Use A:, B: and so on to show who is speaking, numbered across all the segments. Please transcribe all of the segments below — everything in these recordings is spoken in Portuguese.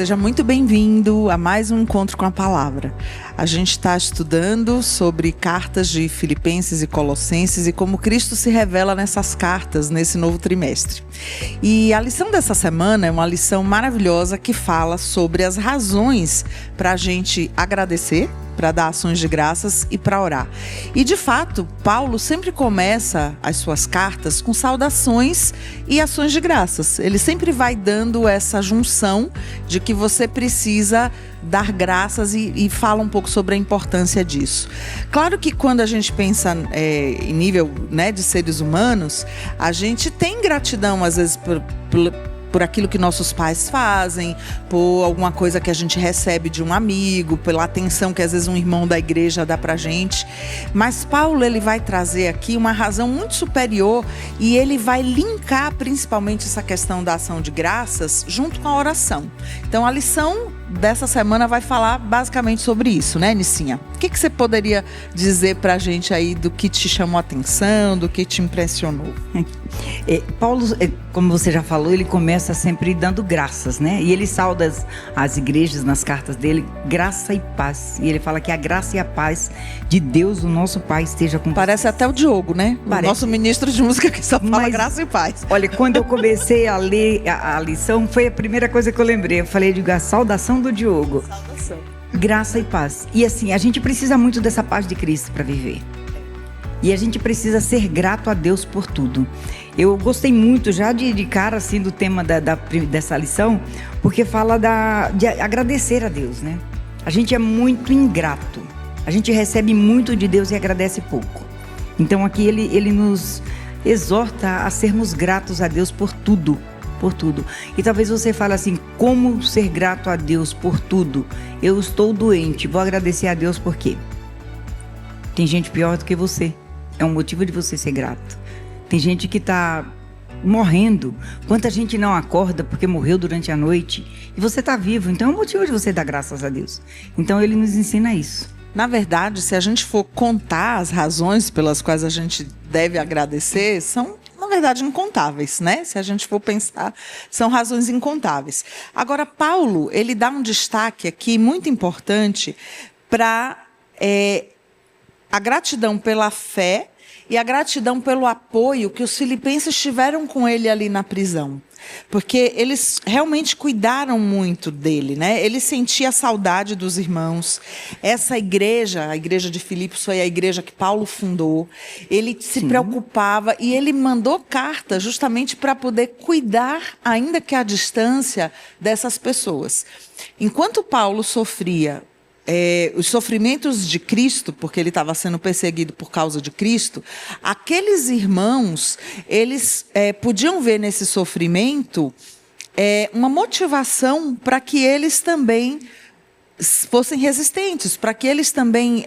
A: Seja muito bem-vindo a mais um Encontro com a Palavra. A gente está estudando sobre cartas de Filipenses e Colossenses e como Cristo se revela nessas cartas nesse novo trimestre. E a lição dessa semana é uma lição maravilhosa que fala sobre as razões para a gente agradecer, para dar ações de graças e para orar. E de fato, Paulo sempre começa as suas cartas com saudações e ações de graças. Ele sempre vai dando essa junção de que você precisa dar graças e fala um pouco sobre a importância disso. Claro que quando a gente pensa em nível, de seres humanos, a gente tem gratidão às vezes por aquilo que nossos pais fazem, por alguma coisa que a gente recebe de um amigo, pela atenção que às vezes um irmão da igreja dá pra gente. Mas Paulo, ele vai trazer aqui uma razão muito superior e ele vai linkar principalmente essa questão da ação de graças junto com a oração. Então a lição dessa semana vai falar basicamente sobre isso, né, Nicinha? O que você poderia dizer pra gente aí do que te chamou a atenção, do que te impressionou?
B: Paulo, como você já falou, ele começa sempre dando graças, né? E ele sauda as igrejas nas cartas dele, graça e paz. E ele fala que a graça e a paz de Deus, o nosso Pai, esteja com
A: Parece
B: vocês.
A: até o Diogo, né?
B: Parece.
A: O nosso ministro de música que só fala graça e paz.
B: Olha, quando eu comecei a ler a lição, foi a primeira coisa que eu lembrei. Eu falei, a saudação do Diogo.
A: Saudação.
B: Graça e paz. E assim, a gente precisa muito dessa paz de Cristo para viver. E a gente precisa ser grato a Deus por tudo. Eu gostei muito já de cara assim do tema dessa lição, porque fala de agradecer a Deus, né? A gente é muito ingrato. A gente recebe muito de Deus e agradece pouco. Então aqui ele nos exorta a sermos gratos a Deus por tudo. Por tudo. E talvez você fale assim, como ser grato a Deus por tudo? Eu estou doente, vou agradecer a Deus por quê? Tem gente pior do que você. É um motivo de você ser grato. Tem gente que está morrendo. Quanta gente não acorda porque morreu durante a noite. E você está vivo, então é um motivo de você dar graças a Deus. Então ele nos ensina isso.
A: Na verdade, se a gente for contar as razões pelas quais a gente deve agradecer, são, na verdade, incontáveis, né? Se a gente for pensar, são razões incontáveis. Agora, Paulo, ele dá um destaque aqui muito importante para a gratidão pela fé e a gratidão pelo apoio que os filipenses tiveram com ele ali na prisão. Porque eles realmente cuidaram muito dele, né? Ele sentia a saudade dos irmãos. Essa igreja, a igreja de Filipos, foi a igreja que Paulo fundou. Ele se preocupava e ele mandou carta justamente para poder cuidar, ainda que à distância, dessas pessoas. Enquanto Paulo sofria os sofrimentos de Cristo, porque ele estava sendo perseguido por causa de Cristo, aqueles irmãos, eles podiam ver nesse sofrimento uma motivação para que eles também fossem resistentes, para que eles também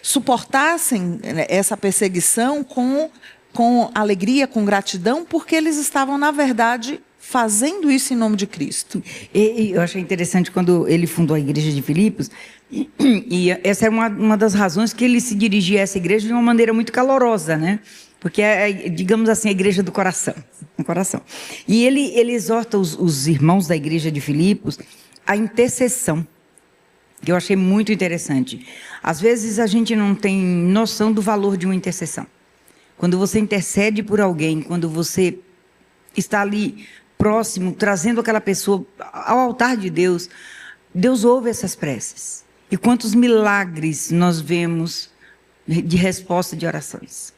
A: suportassem essa perseguição com alegria, com gratidão, porque eles estavam, na verdade, fazendo isso em nome de Cristo.
B: E eu achei interessante quando ele fundou a igreja de Filipos, e essa é uma das razões que ele se dirigia a essa igreja de uma maneira muito calorosa, né? Porque é, digamos assim, a igreja do coração. E ele exorta os irmãos da igreja de Filipos a intercessão, que eu achei muito interessante. Às vezes a gente não tem noção do valor de uma intercessão. Quando você intercede por alguém, quando você está ali próximo, trazendo aquela pessoa ao altar de Deus, Deus ouve essas preces. E quantos milagres nós vemos de resposta de orações.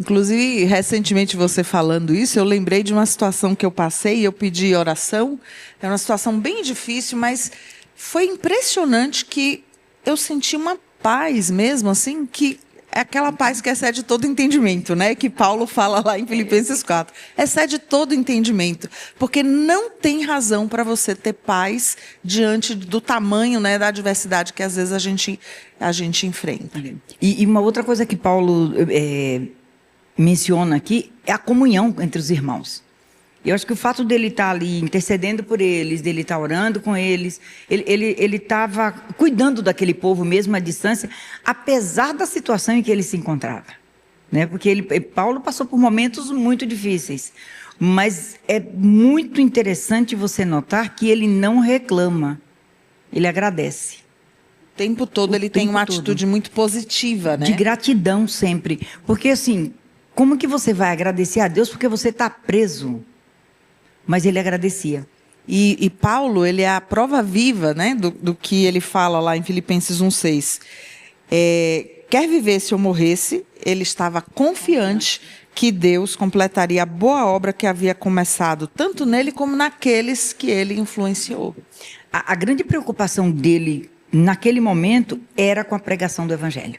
A: Inclusive, recentemente você falando isso, eu lembrei de uma situação que eu passei, eu pedi oração, é uma situação bem difícil, mas foi impressionante que eu senti uma paz mesmo, assim, que é aquela paz que excede todo entendimento, né? Que Paulo fala lá em Filipenses 4. Excede todo entendimento. Porque não tem razão para você ter paz diante do tamanho, né, da adversidade que às vezes a gente enfrenta.
B: E uma outra coisa que Paulo menciona aqui é a comunhão entre os irmãos. Eu acho que o fato dele estar ali intercedendo por eles, dele estar orando com eles, ele estava cuidando daquele povo mesmo à distância, apesar da situação em que ele se encontrava, né? Porque Paulo passou por momentos muito difíceis. Mas é muito interessante você notar que ele não reclama, ele agradece.
A: O tempo todo ele tem uma atitude muito positiva, né?
B: De gratidão sempre. Porque assim, como que você vai agradecer a Deus porque você está preso? Mas ele agradecia.
A: E Paulo, ele é a prova viva, né, do que ele fala lá em Filipenses 1,6. Quer vivesse ou morresse, ele estava confiante que Deus completaria a boa obra que havia começado, tanto nele como naqueles que ele influenciou.
B: A grande preocupação dele, naquele momento, era com a pregação do Evangelho.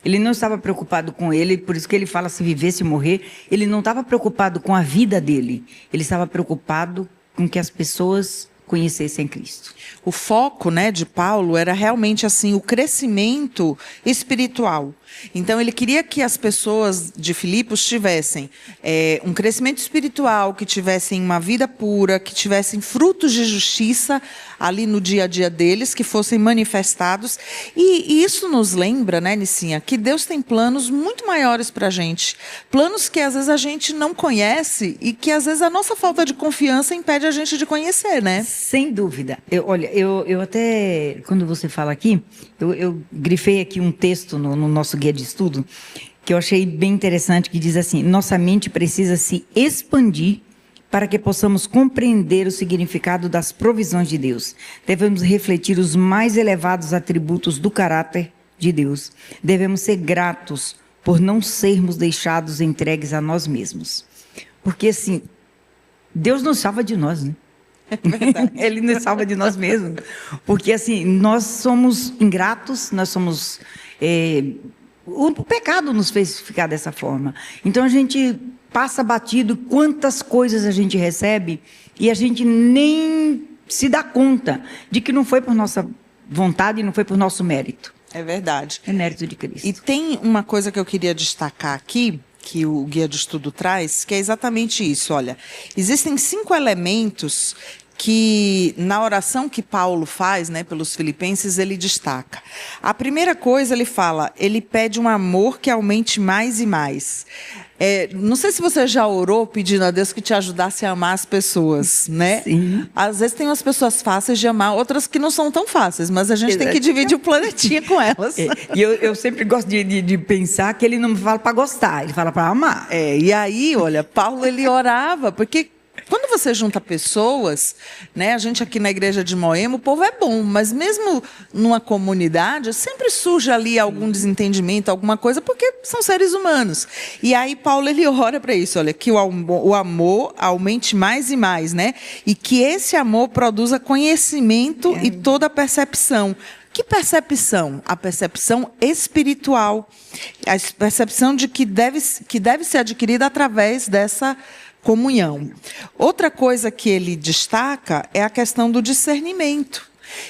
B: Ele não estava preocupado com ele, por isso que ele fala se viver, se morrer. Ele não estava preocupado com a vida dele. Ele estava preocupado com que as pessoas conhecessem Cristo.
A: O foco, né, de Paulo era realmente assim o crescimento espiritual. Então ele queria que as pessoas de Filipos tivessem um crescimento espiritual, que tivessem uma vida pura, que tivessem frutos de justiça ali no dia a dia deles, que fossem manifestados. E isso nos lembra, né, Nicinha, que Deus tem planos muito maiores para a gente. Planos que às vezes a gente não conhece e que às vezes a nossa falta de confiança impede a gente de conhecer, né?
B: Sem dúvida. Eu até, quando você fala aqui, eu grifei aqui um texto no nosso guia de estudo, que eu achei bem interessante, que diz assim: nossa mente precisa se expandir para que possamos compreender o significado das provisões de Deus. Devemos refletir os mais elevados atributos do caráter de Deus. Devemos ser gratos por não sermos deixados entregues a nós mesmos. Porque, assim, Deus nos salva de nós, né?
A: É verdade.
B: Ele nos salva de nós mesmos. Porque, assim, nós somos ingratos, nós somos... o pecado nos fez ficar dessa forma. Então, a gente passa batido quantas coisas a gente recebe e a gente nem se dá conta de que não foi por nossa vontade e não foi por nosso mérito.
A: É verdade.
B: É mérito de Cristo.
A: E tem uma coisa que eu queria destacar aqui, que o guia de estudo traz, que é exatamente isso. Olha, existem 5 elementos que na oração que Paulo faz, né, pelos filipenses, ele destaca. A primeira coisa, ele fala, ele pede um amor que aumente mais e mais. Não sei se você já orou pedindo a Deus que te ajudasse a amar as pessoas, né?
B: Sim.
A: Às vezes tem umas pessoas fáceis de amar, outras que não são tão fáceis, mas a gente tem que dividir o planetinha com elas.
B: E eu sempre gosto de pensar que ele não fala para gostar, ele fala para amar.
A: E aí, olha, Paulo, ele orava, porque quando você junta pessoas, né, a gente aqui na igreja de Moema, o povo é bom, mas mesmo numa comunidade, sempre surge ali algum desentendimento, alguma coisa, porque são seres humanos. E aí Paulo, ele ora para isso, olha, que o amor aumente mais e mais, né? E que esse amor produza conhecimento e toda a percepção. Que percepção? A percepção espiritual. A percepção de que deve ser adquirida através dessa comunhão. Outra coisa que ele destaca é a questão do discernimento.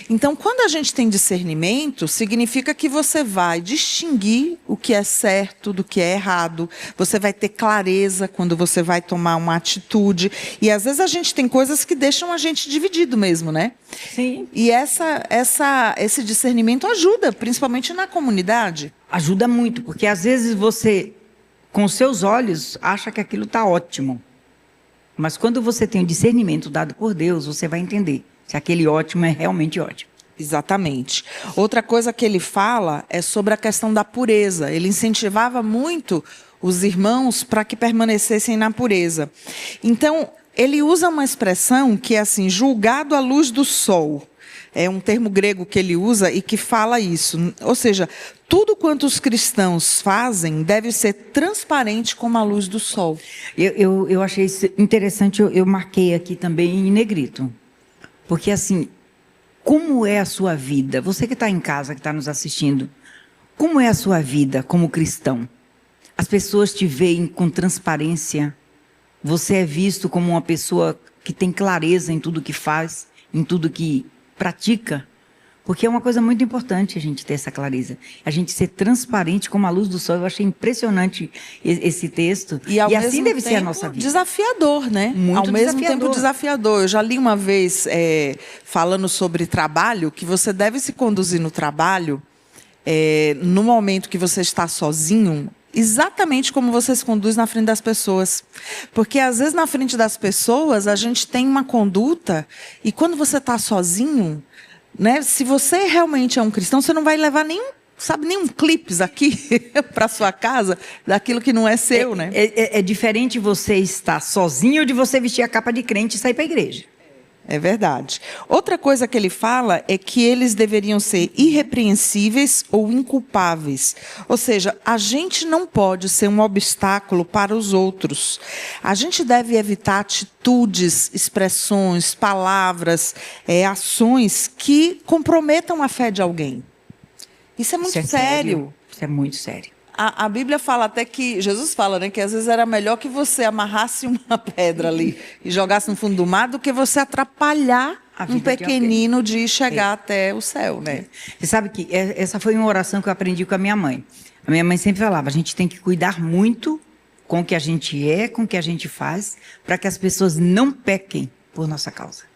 A: Então, quando a gente tem discernimento, significa que você vai distinguir o que é certo do que é errado. Você vai ter clareza quando você vai tomar uma atitude. E, às vezes, a gente tem coisas que deixam a gente dividido mesmo, né?
B: Sim.
A: E esse discernimento ajuda, principalmente na comunidade.
B: Ajuda muito, porque, às vezes, você, com os seus olhos, acha que aquilo está ótimo. Mas quando você tem o discernimento dado por Deus, você vai entender se aquele ótimo é realmente ótimo.
A: Exatamente. Outra coisa que ele fala é sobre a questão da pureza. Ele incentivava muito os irmãos para que permanecessem na pureza. Então, ele usa uma expressão que é assim, julgado à luz do sol. É um termo grego que ele usa e que fala isso. Ou seja, tudo quanto os cristãos fazem deve ser transparente como a luz do sol.
B: Eu achei isso interessante, eu marquei aqui também em negrito. Porque assim, como é a sua vida? Você que está em casa, que está nos assistindo, como é a sua vida como cristão? As pessoas te veem com transparência? Você é visto como uma pessoa que tem clareza em tudo que faz, em tudo que pratica? Porque é uma coisa muito importante a gente ter essa clareza. A gente ser transparente como a luz do sol. Eu achei impressionante esse texto. E assim deve ser a nossa vida.
A: Desafiador, né?
B: Muito
A: ao mesmo tempo desafiador. Eu já li uma vez, falando sobre trabalho, que você deve se conduzir no trabalho no momento que você está sozinho exatamente como você se conduz na frente das pessoas. Porque, às vezes, na frente das pessoas, a gente tem uma conduta, e quando você está sozinho, né, se você realmente é um cristão, você não vai levar nenhum clipes aqui para sua casa daquilo que não é seu, né?
B: É diferente você estar sozinho de você vestir a capa de crente e sair para a igreja.
A: É verdade. Outra coisa que ele fala é que eles deveriam ser irrepreensíveis ou inculpáveis. Ou seja, a gente não pode ser um obstáculo para os outros. A gente deve evitar atitudes, expressões, palavras, ações que comprometam a fé de alguém. Isso é muito sério.
B: Isso é muito sério.
A: A Bíblia fala até que, Jesus fala, né, que às vezes era melhor que você amarrasse uma pedra ali e jogasse no fundo do mar do que você atrapalhar um pequenino de chegar até o céu, né?
B: Você sabe que essa foi uma oração que eu aprendi com a minha mãe. A minha mãe sempre falava, a gente tem que cuidar muito com o que a gente é, com o que a gente faz, para que as pessoas não pequem por nossa causa.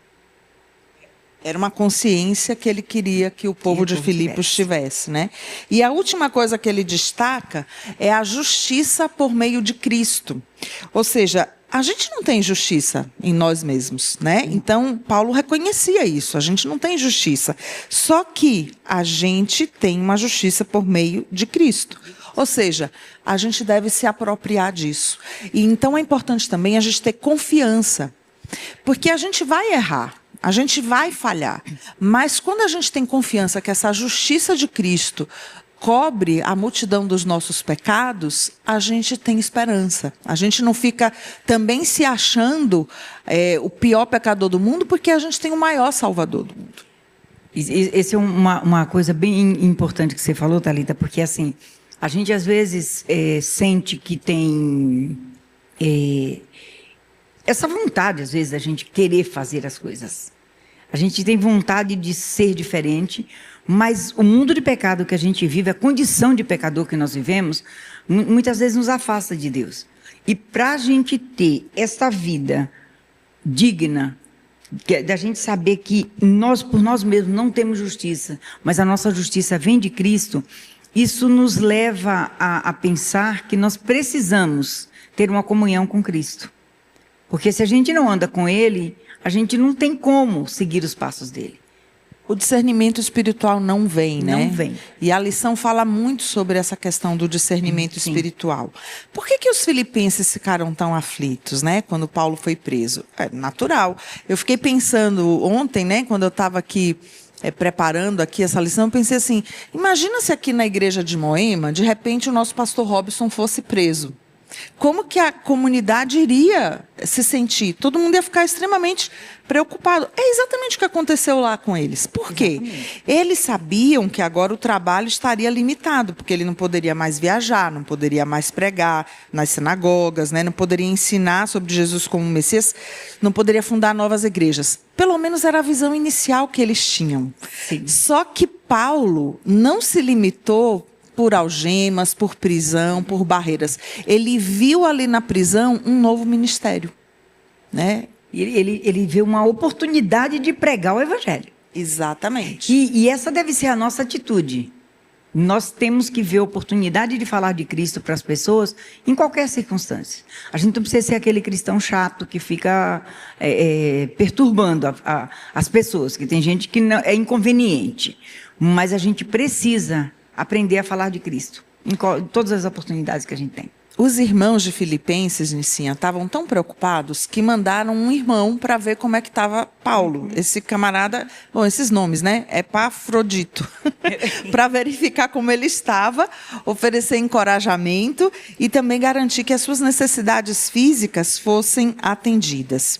A: Era uma consciência que ele queria que o povo de Filipos tivesse, né? E a última coisa que ele destaca é a justiça por meio de Cristo. Ou seja, a gente não tem justiça em nós mesmos, né? Então, Paulo reconhecia isso. A gente não tem justiça. Só que a gente tem uma justiça por meio de Cristo. Ou seja, a gente deve se apropriar disso. E então é importante também a gente ter confiança. Porque a gente vai errar. A gente vai falhar, mas quando a gente tem confiança que essa justiça de Cristo cobre a multidão dos nossos pecados, a gente tem esperança. A gente não fica também se achando o pior pecador do mundo, porque a gente tem o maior Salvador do mundo.
B: Essa é uma coisa bem importante que você falou, Thalita, porque assim, a gente às vezes sente que tem essa vontade, às vezes, a gente querer fazer as coisas. A gente tem vontade de ser diferente, mas o mundo de pecado que a gente vive, a condição de pecador que nós vivemos, muitas vezes nos afasta de Deus. E para a gente ter essa vida digna, da gente saber que nós, por nós mesmos, não temos justiça, mas a nossa justiça vem de Cristo, isso nos leva a pensar que nós precisamos ter uma comunhão com Cristo. Porque se a gente não anda com Ele, a gente não tem como seguir os passos dele.
A: O discernimento espiritual não vem, né?
B: Não vem.
A: E a lição fala muito sobre essa questão do discernimento espiritual. Por que os filipenses ficaram tão aflitos, né? Quando Paulo foi preso? É natural. Eu fiquei pensando ontem, né? Quando eu estava aqui preparando aqui essa lição, eu pensei assim, imagina se aqui na igreja de Moema, de repente o nosso pastor Robson fosse preso. Como que a comunidade iria se sentir? Todo mundo ia ficar extremamente preocupado. É exatamente o que aconteceu lá com eles. Por quê? Exatamente. Eles sabiam que agora o trabalho estaria limitado, porque ele não poderia mais viajar, não poderia mais pregar nas sinagogas, né? Não poderia ensinar sobre Jesus como Messias, não poderia fundar novas igrejas. Pelo menos era a visão inicial que eles tinham. Sim. Só que Paulo não se limitou por algemas, por prisão, por barreiras. Ele viu ali na prisão um novo ministério, né?
B: Ele vê uma oportunidade de pregar o evangelho.
A: Exatamente.
B: E essa deve ser a nossa atitude. Nós temos que ver a oportunidade de falar de Cristo para as pessoas em qualquer circunstância. A gente não precisa ser aquele cristão chato que fica perturbando as pessoas, que tem gente que não, é inconveniente. Mas a gente precisa aprender a falar de Cristo, em todas as oportunidades que a gente tem.
A: Os irmãos de Filipenses, Nicinha, estavam tão preocupados que mandaram um irmão para ver como é que estava Paulo. Esse camarada, bom, esses nomes, né? Epafrodito. Para verificar como ele estava, oferecer encorajamento e também garantir que as suas necessidades físicas fossem atendidas.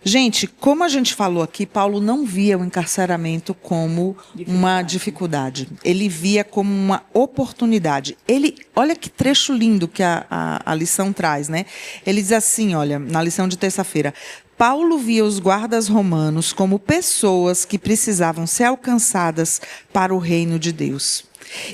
A: Gente, como a gente falou aqui, Paulo não via o encarceramento como uma dificuldade. Ele via como uma oportunidade. Olha que trecho lindo que a lição traz, né? Ele diz assim, olha, na lição de terça-feira, Paulo via os guardas romanos como pessoas que precisavam ser alcançadas para o reino de Deus.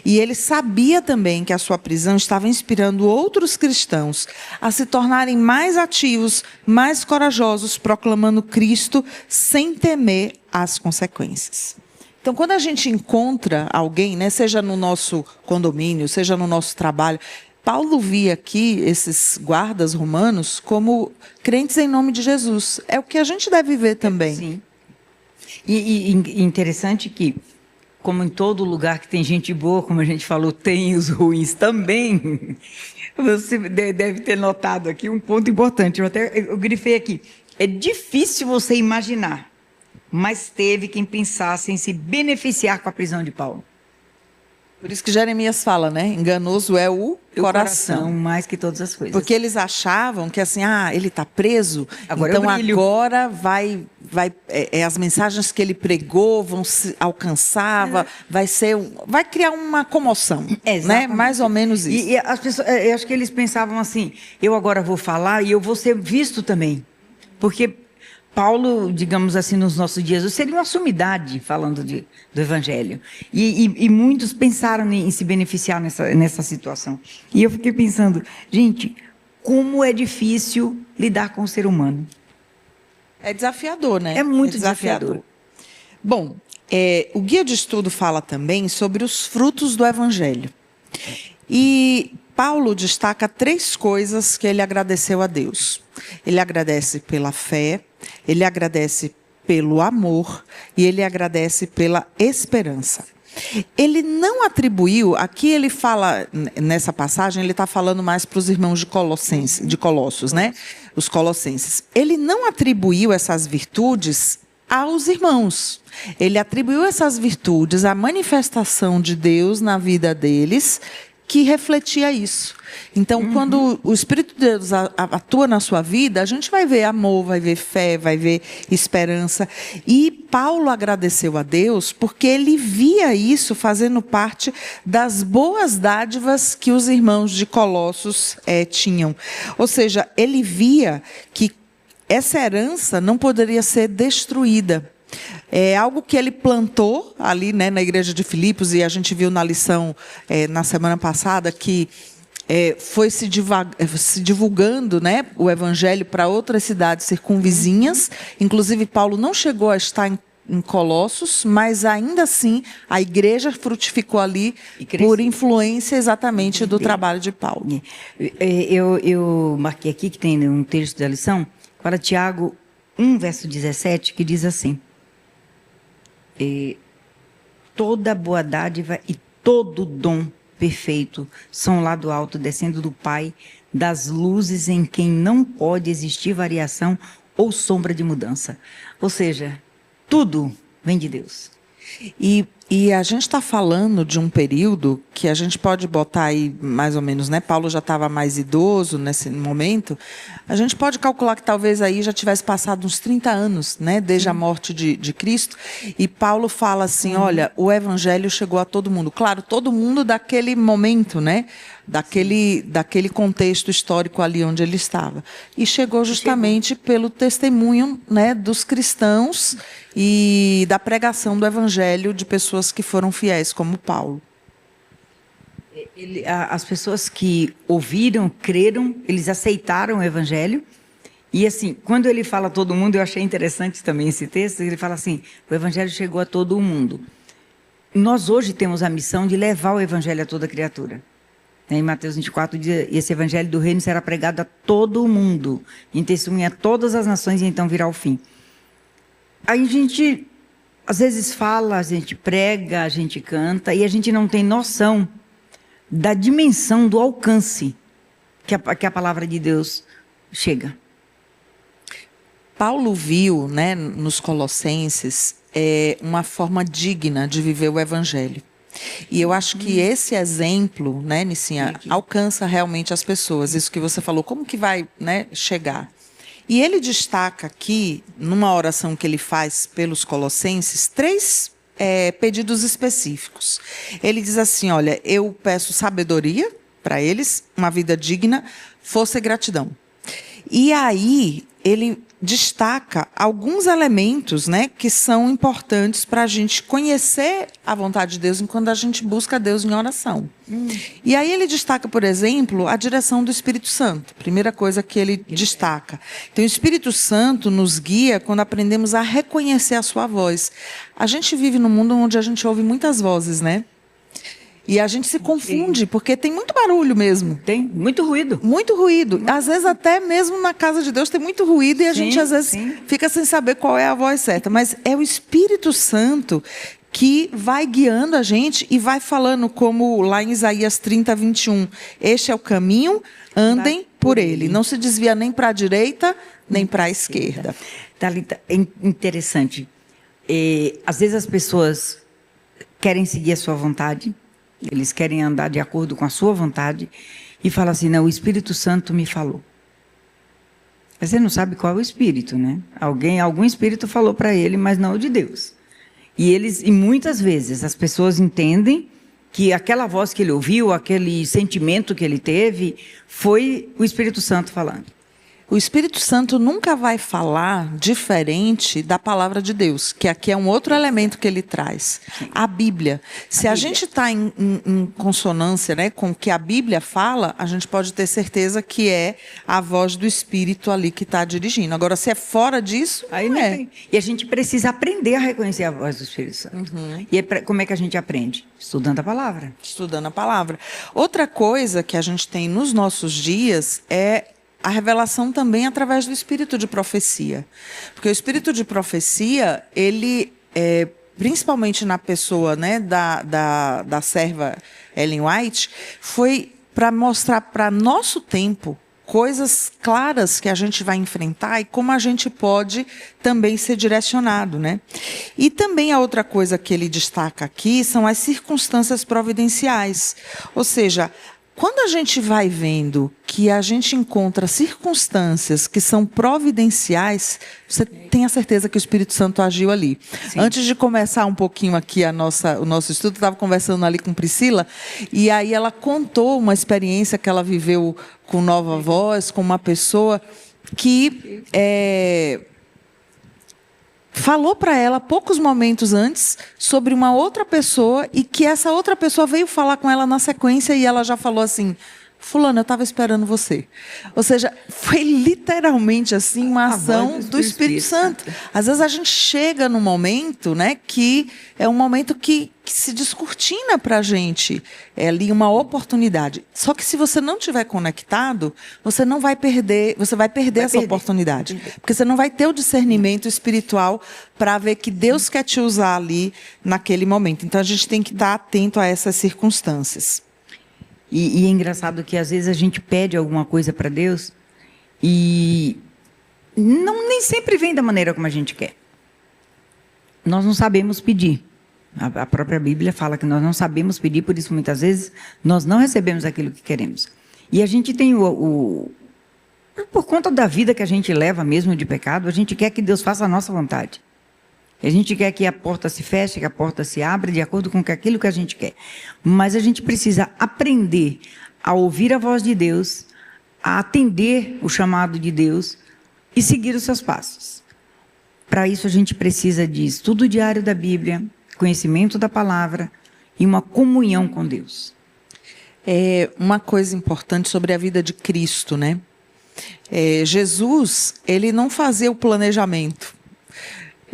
A: E ele sabia também que a sua prisão estava inspirando outros cristãos a se tornarem mais ativos, mais corajosos, proclamando Cristo sem temer as consequências. Então, quando a gente encontra alguém, né, seja no nosso condomínio, seja no nosso trabalho, Paulo via aqui esses guardas romanos como crentes em nome de Jesus. É o que a gente deve ver também.
B: Sim. E interessante que, como em todo lugar que tem gente boa, como a gente falou, tem os ruins também. Você deve ter notado aqui um ponto importante. Eu grifei aqui. É difícil você imaginar, mas teve quem pensasse em se beneficiar com a prisão de Paulo.
A: Por isso que Jeremias fala, né? Enganoso é o coração.
B: Mais que todas as coisas.
A: Porque eles achavam que assim, ele está preso,
B: agora
A: então agora vai as mensagens que ele pregou vão se alcançar, vai criar uma comoção, né? Mais ou menos isso.
B: E as pessoas, eu acho que eles pensavam assim, eu agora vou falar e eu vou ser visto também, porque Paulo, digamos assim, nos nossos dias, seria uma sumidade falando do Evangelho. E muitos pensaram em se beneficiar nessa situação. E eu fiquei pensando, gente, como é difícil lidar com o ser humano.
A: É desafiador, né?
B: É muito desafiador.
A: Bom, o guia de estudo fala também sobre os frutos do Evangelho. E Paulo destaca 3 coisas que ele agradeceu a Deus. Ele agradece pela fé, ele agradece pelo amor e ele agradece pela esperança. Ele não atribuiu, aqui ele fala, nessa passagem, ele está falando mais para os irmãos de Colossos, né? Os colossenses. Ele não atribuiu essas virtudes aos irmãos. Ele atribuiu essas virtudes à manifestação de Deus na vida deles, que refletia isso. Então, quando o Espírito de Deus atua na sua vida, a gente vai ver amor, vai ver fé, vai ver esperança. E Paulo agradeceu a Deus porque ele via isso fazendo parte das boas dádivas que os irmãos de Colossos tinham. Ou seja, ele via que essa herança não poderia ser destruída. É algo que ele plantou ali, né, na igreja de Filipos, e a gente viu na lição na semana passada que foi se divulgando, né, o evangelho para outras cidades circunvizinhas. Inclusive, Paulo não chegou a estar em Colossos, mas ainda assim a igreja frutificou ali por influência exatamente do trabalho de Paulo.
B: Eu marquei aqui que tem um texto da lição para Tiago 1, verso 17, que diz assim: toda boa dádiva e todo dom perfeito são lá do alto, descendo do Pai das luzes, em quem não pode existir variação ou sombra de mudança. Ou seja, tudo vem de Deus.
A: E a gente está falando de um período que a gente pode botar aí mais ou menos, né? Paulo já estava mais idoso nesse momento. A gente pode calcular que talvez aí já tivesse passado uns 30 anos, né? Desde a morte de Cristo. E Paulo fala assim, olha, o evangelho chegou a todo mundo. Claro, todo mundo daquele momento, né? Daquele contexto histórico ali onde ele estava. E chegou justamente pelo testemunho, né, dos cristãos e da pregação do evangelho de pessoas que foram fiéis, como Paulo.
B: As pessoas que ouviram, creram, eles aceitaram o evangelho. E assim, quando ele fala a todo mundo, eu achei interessante também esse texto, ele fala assim, o evangelho chegou a todo o mundo. Nós hoje temos a missão de levar o evangelho a toda criatura. Em Mateus 24 diz, esse evangelho do reino será pregado a todo o mundo, em testemunha a todas as nações, e então virá o fim. Aí a gente, às vezes fala, a gente prega, a gente canta, e a gente não tem noção da dimensão, do alcance que a palavra de Deus chega.
A: Paulo viu, né, nos Colossenses uma forma digna de viver o evangelho. E eu acho que esse exemplo, né, Nicinha, alcança realmente as pessoas. Isso que você falou, como que vai, né, chegar? E ele destaca aqui, numa oração que ele faz pelos Colossenses, 3 pedidos específicos. Ele diz assim, olha, eu peço sabedoria para eles, uma vida digna, força e gratidão. E aí ele destaca alguns elementos, né, que são importantes para a gente conhecer a vontade de Deus enquanto a gente busca Deus em oração. E aí ele destaca, por exemplo, a direção do Espírito Santo. Primeira coisa que ele destaca. Então, o Espírito Santo nos guia quando aprendemos a reconhecer a sua voz. A gente vive num mundo onde a gente ouve muitas vozes, né? E a gente se confunde, porque tem muito barulho mesmo.
B: Tem muito ruído.
A: Muito ruído. Às vezes até mesmo na casa de Deus tem muito ruído e a gente às vezes fica sem saber qual é a voz certa. Mas é o Espírito Santo que vai guiando a gente e vai falando, como lá em Isaías 30, 21. Este é o caminho, andem por ele. Não se desvia nem para a direita, nem para a esquerda.
B: Thalita, é interessante. Às vezes as pessoas querem seguir a sua vontade, eles querem andar de acordo com a sua vontade e falam assim, não, o Espírito Santo me falou. Você não sabe qual é o Espírito, né? Algum Espírito falou para ele, mas não o de Deus. E muitas vezes as pessoas entendem que aquela voz que ele ouviu, aquele sentimento que ele teve, foi o Espírito Santo falando.
A: O Espírito Santo nunca vai falar diferente da palavra de Deus, que aqui é um outro elemento que ele traz. A Bíblia. Se a gente está em consonância, né, com o que a Bíblia fala, a gente pode ter certeza que é a voz do Espírito ali que está dirigindo. Agora, se é fora disso,
B: aí não é. E a gente precisa aprender a reconhecer a voz do Espírito Santo. E como é que a gente aprende? Estudando a palavra.
A: Estudando a palavra. Outra coisa que a gente tem nos nossos dias é a revelação também através do espírito de profecia. Porque o espírito de profecia, ele, principalmente na pessoa, né, da serva Ellen White, foi para mostrar para nosso tempo coisas claras que a gente vai enfrentar e como a gente pode também ser direcionado, né? E também a outra coisa que ele destaca aqui são as circunstâncias providenciais. Ou seja, quando a gente vai vendo que a gente encontra circunstâncias que são providenciais, você tem a certeza que o Espírito Santo agiu ali. Sim. Antes de começar um pouquinho aqui o nosso estudo, eu estava conversando ali com Priscila, e aí ela contou uma experiência que ela viveu com Nova Voz, com uma pessoa que falou para ela, poucos momentos antes, sobre uma outra pessoa e que essa outra pessoa veio falar com ela na sequência e ela já falou assim, fulano, eu estava esperando você. Ou seja, foi literalmente assim uma ação do Espírito Santo. Às vezes a gente chega num momento, né, que é um momento que se descortina para a gente. É ali uma oportunidade. Só que se você não estiver conectado, você não vai perder, você vai perder essa oportunidade. Porque você não vai ter o discernimento espiritual para ver que Deus quer te usar ali naquele momento. Então a gente tem que estar atento a essas circunstâncias.
B: E é engraçado que às vezes a gente pede alguma coisa para Deus e nem sempre vem da maneira como a gente quer. Nós não sabemos pedir. A própria Bíblia fala que nós não sabemos pedir, por isso muitas vezes nós não recebemos aquilo que queremos. E a gente tem por conta da vida que a gente leva mesmo de pecado, a gente quer que Deus faça a nossa vontade. A gente quer que a porta se feche, que a porta se abra de acordo com aquilo que a gente quer. Mas a gente precisa aprender a ouvir a voz de Deus, a atender o chamado de Deus e seguir os seus passos. Para isso a gente precisa de estudo diário da Bíblia, conhecimento da palavra e uma comunhão com Deus.
A: É uma coisa importante sobre a vida de Cristo, né? Jesus, ele não fazia o planejamento.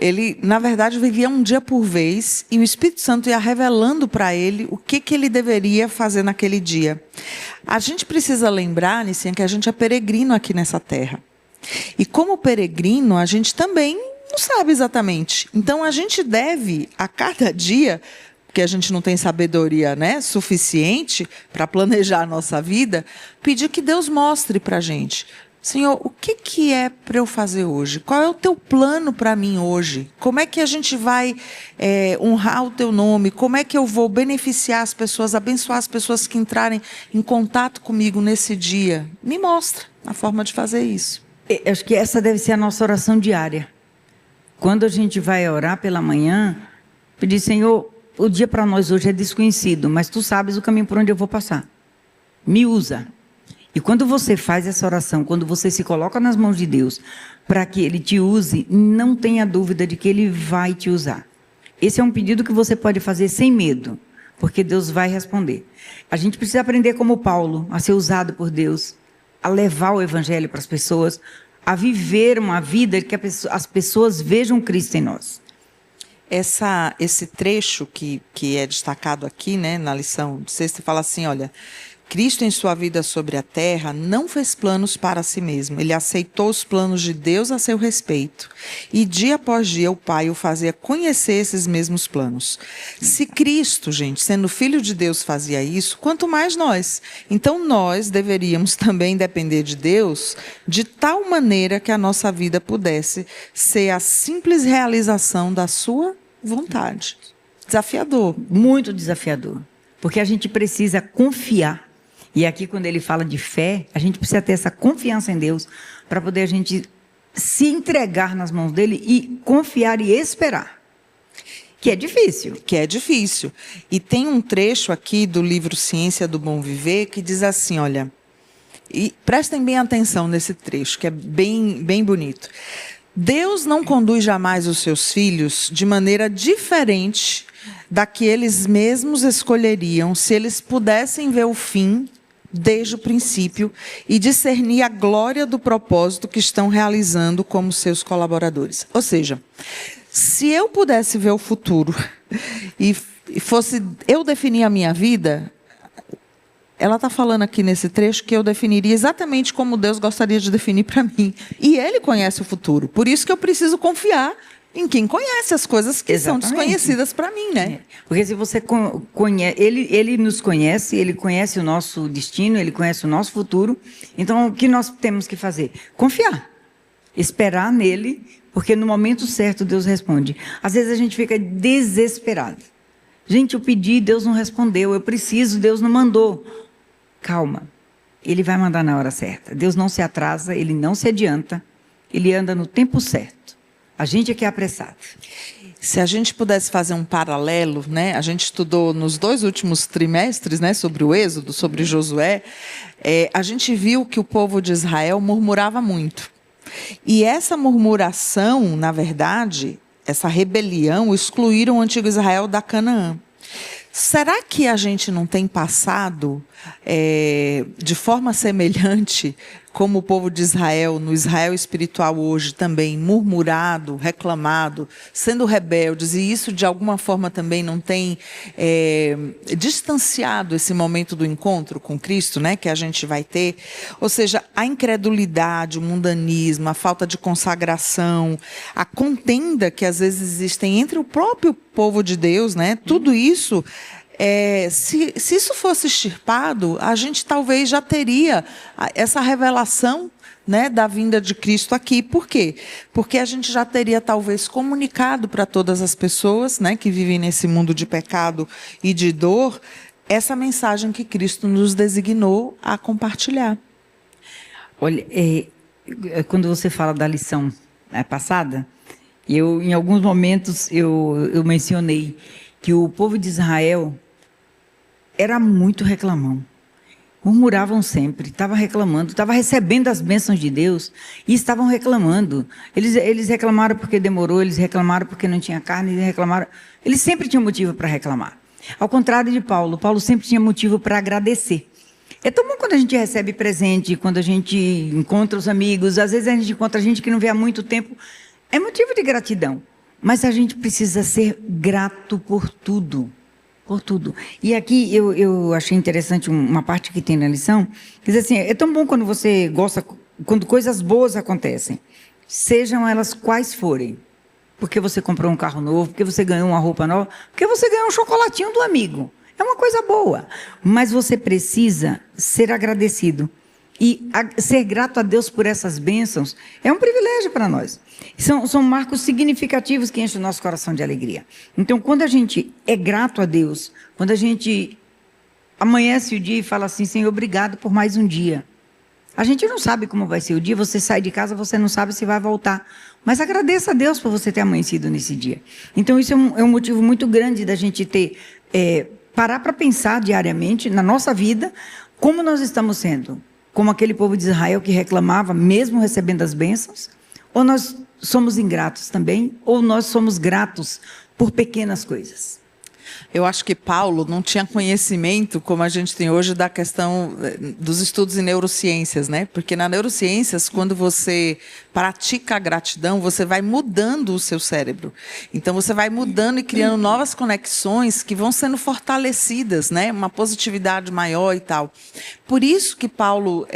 A: Ele, na verdade, vivia um dia por vez e o Espírito Santo ia revelando para ele o que ele deveria fazer naquele dia. A gente precisa lembrar, Nicinha, que a gente é peregrino aqui nessa terra. E como peregrino, a gente também não sabe exatamente. Então, a gente deve, a cada dia, porque a gente não tem sabedoria, né, suficiente para planejar a nossa vida, pedir que Deus mostre para a gente. Senhor, o que é para eu fazer hoje? Qual é o teu plano para mim hoje? Como é que a gente vai honrar o teu nome? Como é que eu vou beneficiar as pessoas, abençoar as pessoas que entrarem em contato comigo nesse dia? Me mostra a forma de fazer isso.
B: Acho que essa deve ser a nossa oração diária. Quando a gente vai orar pela manhã, pedir, Senhor, o dia para nós hoje é desconhecido, mas tu sabes o caminho por onde eu vou passar. Me usa. E quando você faz essa oração, quando você se coloca nas mãos de Deus para que Ele te use, não tenha dúvida de que Ele vai te usar. Esse é um pedido que você pode fazer sem medo, porque Deus vai responder. A gente precisa aprender como Paulo, a ser usado por Deus, a levar o Evangelho para as pessoas, a viver uma vida que as pessoas vejam Cristo em nós.
A: esse trecho que é destacado aqui, né, na lição de sexta, fala assim, olha, Cristo em sua vida sobre a terra não fez planos para si mesmo. Ele aceitou os planos de Deus a seu respeito. E dia após dia o Pai o fazia conhecer esses mesmos planos. Se Cristo, gente, sendo Filho de Deus, fazia isso, quanto mais nós. Então nós deveríamos também depender de Deus de tal maneira que a nossa vida pudesse ser a simples realização da sua vontade. Desafiador.
B: Muito desafiador. Porque a gente precisa confiar. E aqui, quando ele fala de fé, a gente precisa ter essa confiança em Deus para poder a gente se entregar nas mãos dele e confiar e esperar. Que é difícil.
A: Que é difícil. E tem um trecho aqui do livro Ciência do Bom Viver que diz assim, olha, e prestem bem atenção nesse trecho, que é bem, bem bonito. Deus não conduz jamais os seus filhos de maneira diferente da que eles mesmos escolheriam se eles pudessem ver o fim desde o princípio e discernir a glória do propósito que estão realizando como seus colaboradores. Ou seja, se eu pudesse ver o futuro e fosse eu definir a minha vida, ela está falando aqui nesse trecho que eu definiria exatamente como Deus gostaria de definir para mim. E Ele conhece o futuro. Por isso que eu preciso confiar em quem conhece as coisas que são desconhecidas para mim, né?
B: Porque se você conhece, ele nos conhece, ele conhece o nosso destino, ele conhece o nosso futuro. Então, o que nós temos que fazer? Confiar. Esperar nele, porque no momento certo Deus responde. Às vezes a gente fica desesperado. Gente, eu pedi, Deus não respondeu. Eu preciso, Deus não mandou. Calma. Ele vai mandar na hora certa. Deus não se atrasa, ele não se adianta. Ele anda no tempo certo. A gente é que é apressado.
A: Se a gente pudesse fazer um paralelo, né? A gente estudou nos 2 últimos trimestres, né, sobre o Êxodo, sobre Josué, a gente viu que o povo de Israel murmurava muito. E essa murmuração, na verdade, essa rebelião, excluíram o antigo Israel da Canaã. Será que a gente não tem passado de forma semelhante, como o povo de Israel, no Israel espiritual hoje também, murmurado, reclamado, sendo rebeldes, e isso de alguma forma também não tem distanciado esse momento do encontro com Cristo, né, que a gente vai ter? Ou seja, a incredulidade, o mundanismo, a falta de consagração, a contenda que às vezes existem entre o próprio povo de Deus, né, tudo isso... se isso fosse extirpado, a gente talvez já teria essa revelação, né, da vinda de Cristo aqui. Por quê? Porque a gente já teria talvez comunicado para todas as pessoas, né, que vivem nesse mundo de pecado e de dor, essa mensagem que Cristo nos designou a compartilhar.
B: Olha, quando você fala da lição passada, em alguns momentos eu mencionei que o povo de Israel era muito reclamão. Murmuravam sempre, estavam reclamando, estavam recebendo as bênçãos de Deus e estavam reclamando. Eles reclamaram porque demorou, eles reclamaram porque não tinha carne, eles reclamaram. Eles sempre tinham motivo para reclamar. Ao contrário de Paulo, Paulo sempre tinha motivo para agradecer. É tão bom quando a gente recebe presente, quando a gente encontra os amigos, às vezes a gente encontra gente que não vê há muito tempo. É motivo de gratidão. Mas a gente precisa ser grato por tudo. Por tudo. E aqui eu achei interessante uma parte que tem na lição, que diz assim, é tão bom quando você gosta, quando coisas boas acontecem, sejam elas quais forem. Porque você comprou um carro novo, porque você ganhou uma roupa nova, porque você ganhou um chocolatinho do amigo. É uma coisa boa. Mas você precisa ser agradecido. E ser grato a Deus por essas bênçãos é um privilégio para nós. São marcos significativos que enchem o nosso coração de alegria. Então, quando a gente é grato a Deus, quando a gente amanhece o dia e fala assim, Senhor, obrigado por mais um dia. A gente não sabe como vai ser o dia, você sai de casa, você não sabe se vai voltar. Mas agradeça a Deus por você ter amanhecido nesse dia. Então, isso é um motivo muito grande da gente ter, parar para pensar diariamente na nossa vida, como nós estamos sendo. Como aquele povo de Israel que reclamava, mesmo recebendo as bênçãos, ou nós somos ingratos também, ou nós somos gratos por pequenas coisas.
A: Eu acho que Paulo não tinha conhecimento como a gente tem hoje da questão dos estudos em neurociências, né? Porque na neurociências, quando você pratica a gratidão, você vai mudando o seu cérebro. Então, você vai mudando e criando novas conexões que vão sendo fortalecidas, né? Uma positividade maior e tal. Por isso que Paulo,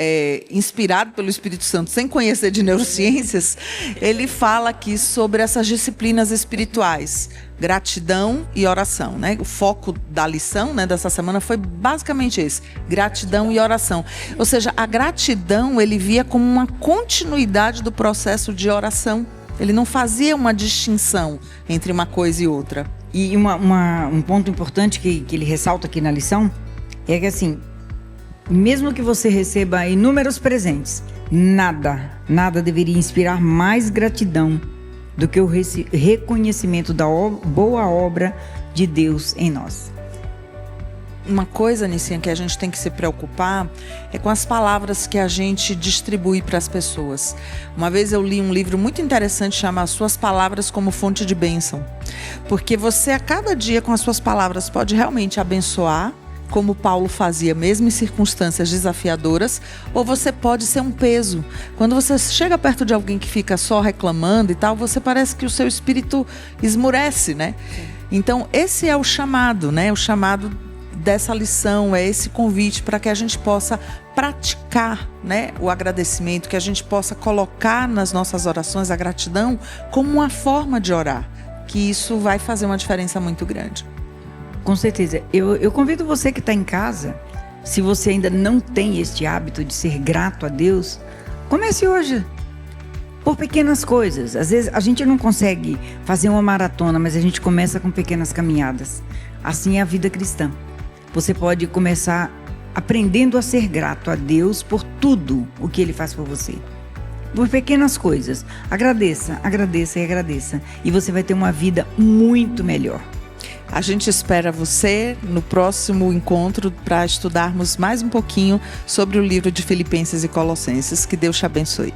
A: inspirado pelo Espírito Santo, sem conhecer de neurociências, ele fala aqui sobre essas disciplinas espirituais. Gratidão e oração, né? O foco da lição, né, dessa semana foi basicamente esse: gratidão e oração. Ou seja, a gratidão ele via como uma continuidade do processo de oração. Ele não fazia uma distinção entre uma coisa e outra.
B: E um ponto importante que ele ressalta aqui na lição é que, assim, mesmo que você receba inúmeros presentes, nada deveria inspirar mais gratidão do que o reconhecimento da boa obra de Deus em nós.
A: Uma coisa, Nicinha, que a gente tem que se preocupar é com as palavras que a gente distribui para as pessoas. Uma vez eu li um livro muito interessante chamado Suas Palavras como Fonte de Bênção. Porque você, a cada dia, com as suas palavras, pode realmente abençoar, como Paulo fazia, mesmo em circunstâncias desafiadoras, ou você pode ser um peso. Quando você chega perto de alguém que fica só reclamando e tal, você parece que o seu espírito esmurece, né? Então, esse é o chamado, né? O chamado dessa lição, é esse convite para que a gente possa praticar, né, o agradecimento, que a gente possa colocar nas nossas orações a gratidão como uma forma de orar, que isso vai fazer uma diferença muito grande.
B: Com certeza. Eu convido você que está em casa, se você ainda não tem este hábito de ser grato a Deus, comece hoje. Por pequenas coisas. Às vezes a gente não consegue fazer uma maratona, mas a gente começa com pequenas caminhadas. Assim é a vida cristã. Você pode começar aprendendo a ser grato a Deus por tudo o que Ele faz por você. Por pequenas coisas. Agradeça, agradeça e agradeça. E você vai ter uma vida muito melhor.
A: A gente espera você no próximo encontro para estudarmos mais um pouquinho sobre o livro de Filipenses e Colossenses. Que Deus te abençoe.